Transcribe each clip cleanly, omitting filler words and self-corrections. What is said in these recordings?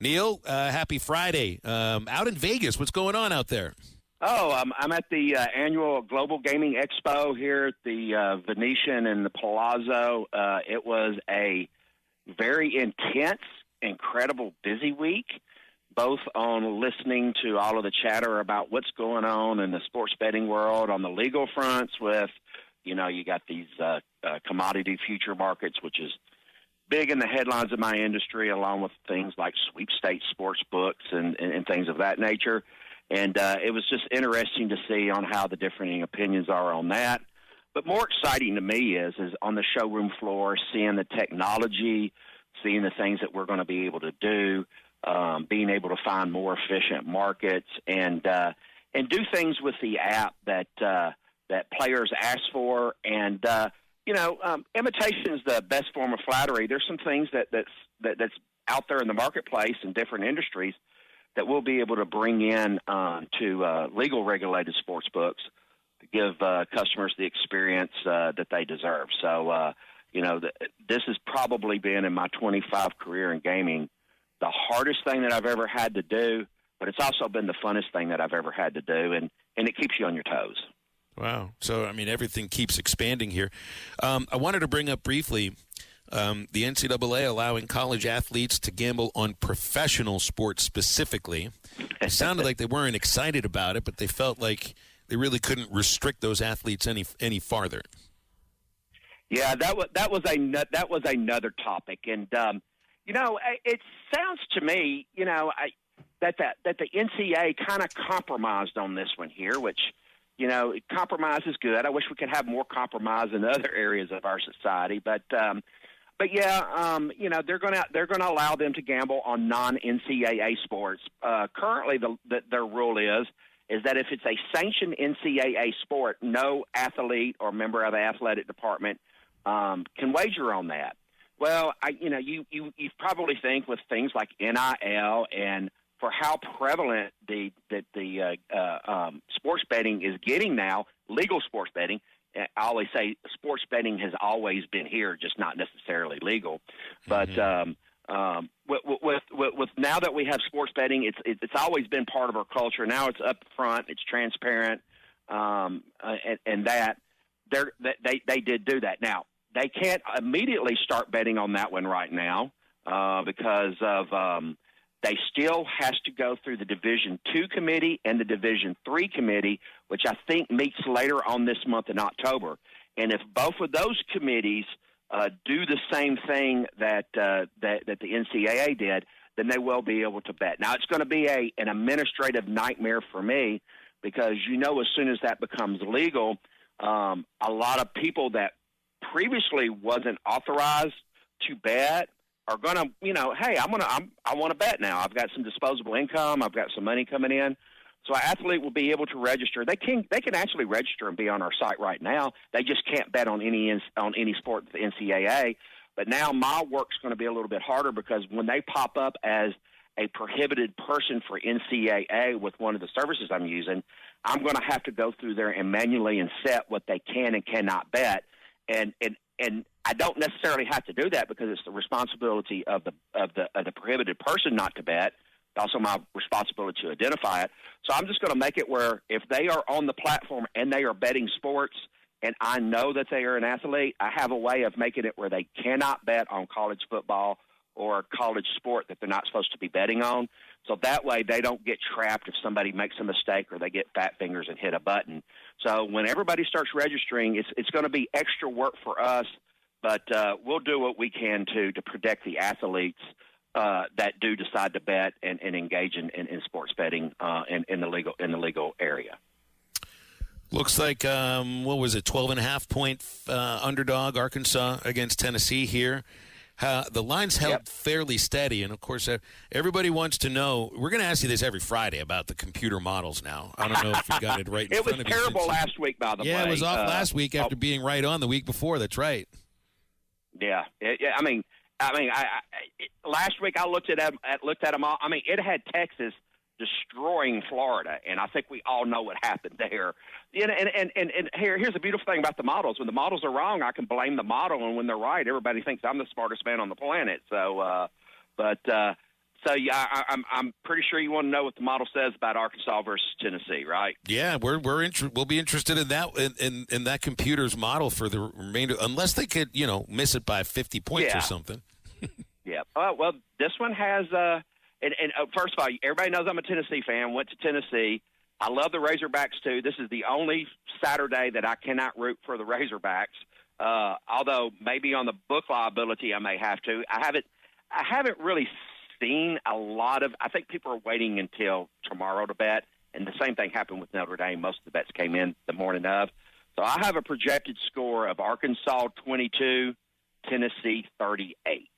Neal, happy Friday. Out in Vegas, what's going on out there? Oh, I'm at the annual Global Gaming Expo here at the Venetian and the Palazzo. It was a very intense, incredible, busy week, both on listening to all of the chatter about what's going on in the sports betting world on the legal fronts with, you got these commodity future markets, which is big in the headlines of my industry, along with things like sweepstakes sports books and things of that nature. And it was just interesting to see on how the differing opinions are on that. But more exciting to me is on the showroom floor, seeing the technology, seeing the things that we're going to be able to do, being able to find more efficient markets, and do things with the app that players ask for. And imitation is the best form of flattery. There's some things that's out there in the marketplace in different industries that we'll be able to bring in to legal regulated sports books to give customers the experience that they deserve. So, this has probably been, in my 25 career in gaming, the hardest thing that I've ever had to do, but it's also been the funnest thing that I've ever had to do, and it keeps you on your toes. Wow. So, everything keeps expanding here. I wanted to bring up briefly the NCAA allowing college athletes to gamble on professional sports specifically. It sounded like they weren't excited about it, but they felt like they really couldn't restrict those athletes any farther. Yeah, that was another topic, and it sounds to me, that the NCAA kind of compromised on this one here, which. Compromise is good. I wish we could have more compromise in other areas of our society, but yeah, they're going to allow them to gamble on non-NCAA sports. Currently, their rule is that if it's a sanctioned NCAA sport, no athlete or member of the athletic department can wager on that. Well, you probably think with things like NIL and for how prevalent the sports betting is getting now, legal sports betting. I always say sports betting has always been here, just not necessarily legal. But with now that we have sports betting, it's always been part of our culture. Now it's up front, it's transparent, and that they did do that. Now they can't immediately start betting on that one right now because of. They still has to go through the Division II committee and the Division III committee, which I think meets later on this month in October. And if both of those committees do the same thing that the NCAA did, then they will be able to bet. Now, it's going to be an administrative nightmare for me because, as soon as that becomes legal, a lot of people that previously wasn't authorized to bet are going to, hey, I want to bet now. I've got some disposable income. I've got some money coming in. So an athlete will be able to register. They can actually register and be on our site right now. They just can't bet on any sport with the NCAA. But now my work's going to be a little bit harder because when they pop up as a prohibited person for NCAA with one of the services I'm using, I'm going to have to go through there and manually and set what they can and cannot bet. And I don't necessarily have to do that because it's the responsibility of the prohibited person not to bet. It's also my responsibility to identify it. So I'm just going to make it where if they are on the platform and they are betting sports and I know that they are an athlete, I have a way of making it where they cannot bet on college football or college sport that they're not supposed to be betting on. So that way they don't get trapped if somebody makes a mistake or they get fat fingers and hit a button. So when everybody starts registering, it's going to be extra work for us, but we'll do what we can to protect the athletes that do decide to bet and engage in sports betting in the legal area. Looks like, 12.5-point underdog, Arkansas against Tennessee here. The line's held fairly steady, and, of course, everybody wants to know. We're going to ask you this every Friday about the computer models now. I don't know if you got it right in front of you. It was terrible last week, by the way. Yeah, it was off last week after being right on the week before. That's right. Yeah. Last week I looked at them all. It had Texas destroying Florida, and I think we all know what happened there. And here's the beautiful thing about the models. When the models are wrong, I can blame the model, and when they're right, everybody thinks I'm the smartest man on the planet. So, So yeah, I'm pretty sure you want to know what the model says about Arkansas versus Tennessee, right? Yeah, we'll be interested in that in that computer's model for the remainder, unless they could miss it by 50 points or something. Yeah. Well, this one has and first of all, everybody knows I'm a Tennessee fan. Went to Tennessee. I love the Razorbacks too. This is the only Saturday that I cannot root for the Razorbacks. Although maybe on the book liability I may have to. I haven't really seen a lot of. I think people are waiting until tomorrow to bet, and the same thing happened with Notre Dame. Most of the bets came in the morning of. So I have a projected score of Arkansas 22, Tennessee 38.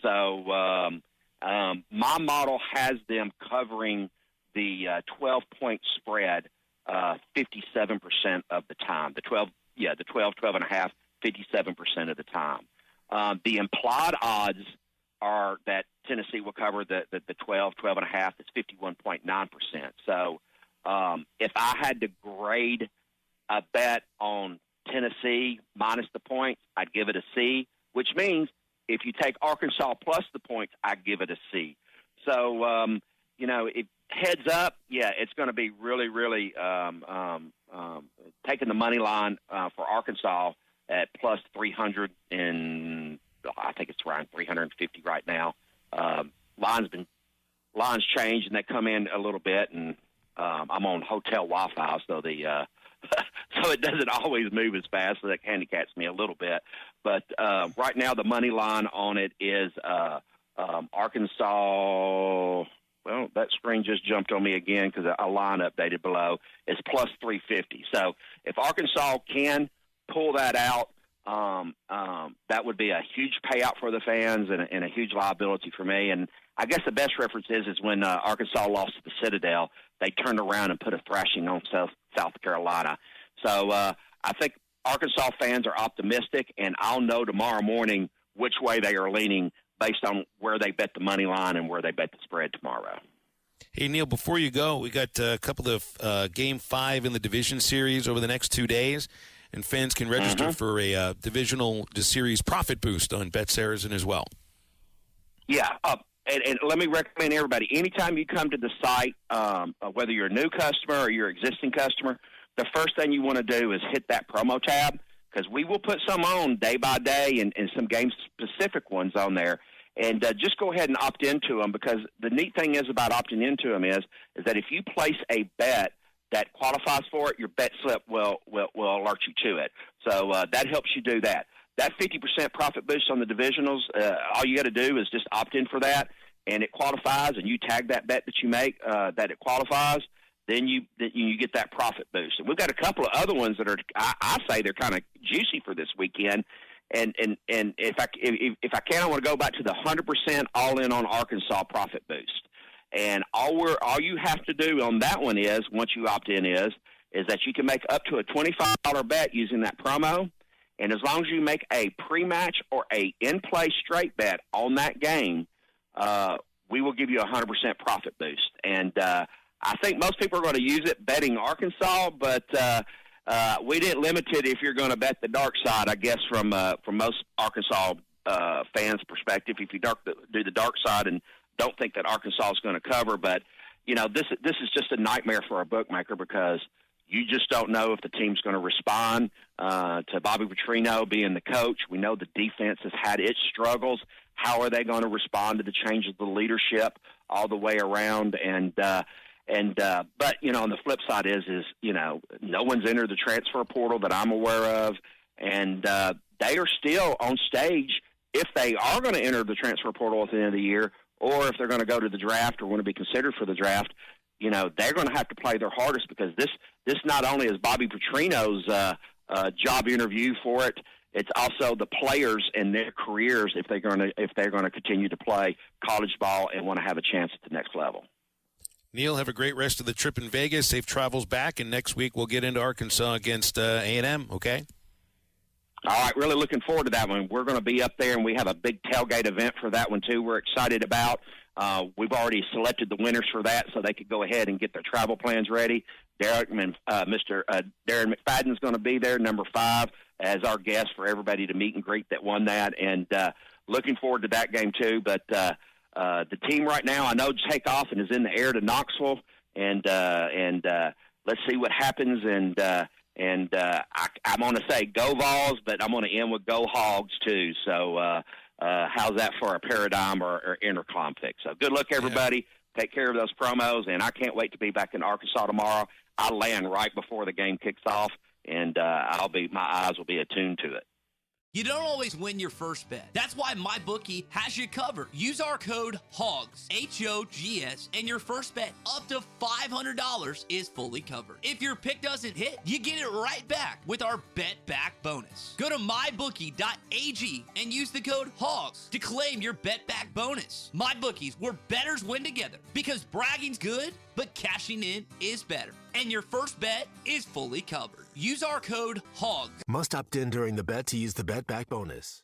So my model has them covering the 12-point spread 57% of the time. The 12 and a half, 57% of the time. The implied odds are that Tennessee will cover the 12 and a half. It's 51.9%. So if I had to grade a bet on Tennessee minus the points, I'd give it a C, which means if you take Arkansas plus the points, I'd give it a C. So, it heads up, it's going to be really, really taking the money line for Arkansas at plus 300 and I think it's around 350 right now. Lines change and they come in a little bit, and I'm on hotel Wi-Fi, so the so it doesn't always move as fast, so that handicaps me a little bit. But right now the money line on it is Arkansas. Well, that screen just jumped on me again because a line updated below. It's plus 350. So if Arkansas can pull that out, that would be a huge payout for the fans and a huge liability for me. And I guess the best reference is when Arkansas lost to the Citadel, they turned around and put a thrashing on South Carolina. So I think Arkansas fans are optimistic, and I'll know tomorrow morning which way they are leaning based on where they bet the money line and where they bet the spread tomorrow. Hey, Neal, before you go, we got a couple of Game 5 in the Division Series over the next 2 days. And fans can register for a divisional series profit boost on BetSaracen's as well. Yeah, and let me recommend everybody, anytime you come to the site, whether you're a new customer or you're an existing customer, the first thing you want to do is hit that promo tab, because we will put some on day by day and some game-specific ones on there. And just go ahead and opt into them, because the neat thing is about opting into them is that if you place a bet that qualifies for it, your bet slip will alert you to it. So that helps you do that. That 50% profit boost on the divisionals, all you got to do is just opt in for that, and it qualifies, and you tag that bet that you make that it qualifies, then you get that profit boost. And we've got a couple of other ones that are, I say they're kind of juicy for this weekend. And if I can, I want to go back to the 100% all in on Arkansas profit boost. And all you have to do on that one is, once you opt in, is that you can make up to a $25 bet using that promo. And as long as you make a pre-match or a in-play straight bet on that game, we will give you a 100% profit boost. And I think most people are going to use it betting Arkansas, but we didn't limit it if you're going to bet the dark side, I guess, from most Arkansas fans' perspective. If you do the dark side and don't think that Arkansas is going to cover, but this is just a nightmare for a bookmaker, because you just don't know if the team's going to respond to Bobby Petrino being the coach. We know the defense has had its struggles. How are they going to respond to the change of the leadership all the way around? But on the flip side is no one's entered the transfer portal that I'm aware of, and they are still on stage if they are going to enter the transfer portal at the end of the year, or if they're going to go to the draft or want to be considered for the draft. They're going to have to play their hardest, because this not only is Bobby Petrino's job interview for it, it's also the players and their careers if they're going to continue to play college ball and want to have a chance at the next level. Neal, have a great rest of the trip in Vegas. Safe travels back, and next week we'll get into Arkansas against A&M, okay? All right, really looking forward to that one. We're going to be up there, and we have a big tailgate event for that one, too, we're excited about. We've already selected the winners for that, so they could go ahead and get their travel plans ready. Mr. Darren McFadden's going to be there, number 5, as our guest for everybody to meet and greet that won that, and looking forward to that game, too. But the team right now, I know takeoff and is in the air to Knoxville, and let's see what happens. And I'm going to say go Vols, but I'm going to end with go Hogs too. So how's that for a paradigm or intercom pick? So good luck, everybody. Yeah. Take care of those promos, and I can't wait to be back in Arkansas tomorrow. I land right before the game kicks off, and my eyes will be attuned to it. You don't always win your first bet. That's why MyBookie has you covered. Use our code HOGS, H-O-G-S, and your first bet up to $500 is fully covered. If your pick doesn't hit, you get it right back with our Bet Back bonus. Go to mybookie.ag and use the code HOGS to claim your Bet Back bonus. MyBookie's where bettors win together, because bragging's good, but cashing in is better. And your first bet is fully covered. Use our code HOGS. Must opt in during the bet to use the Bet Back bonus.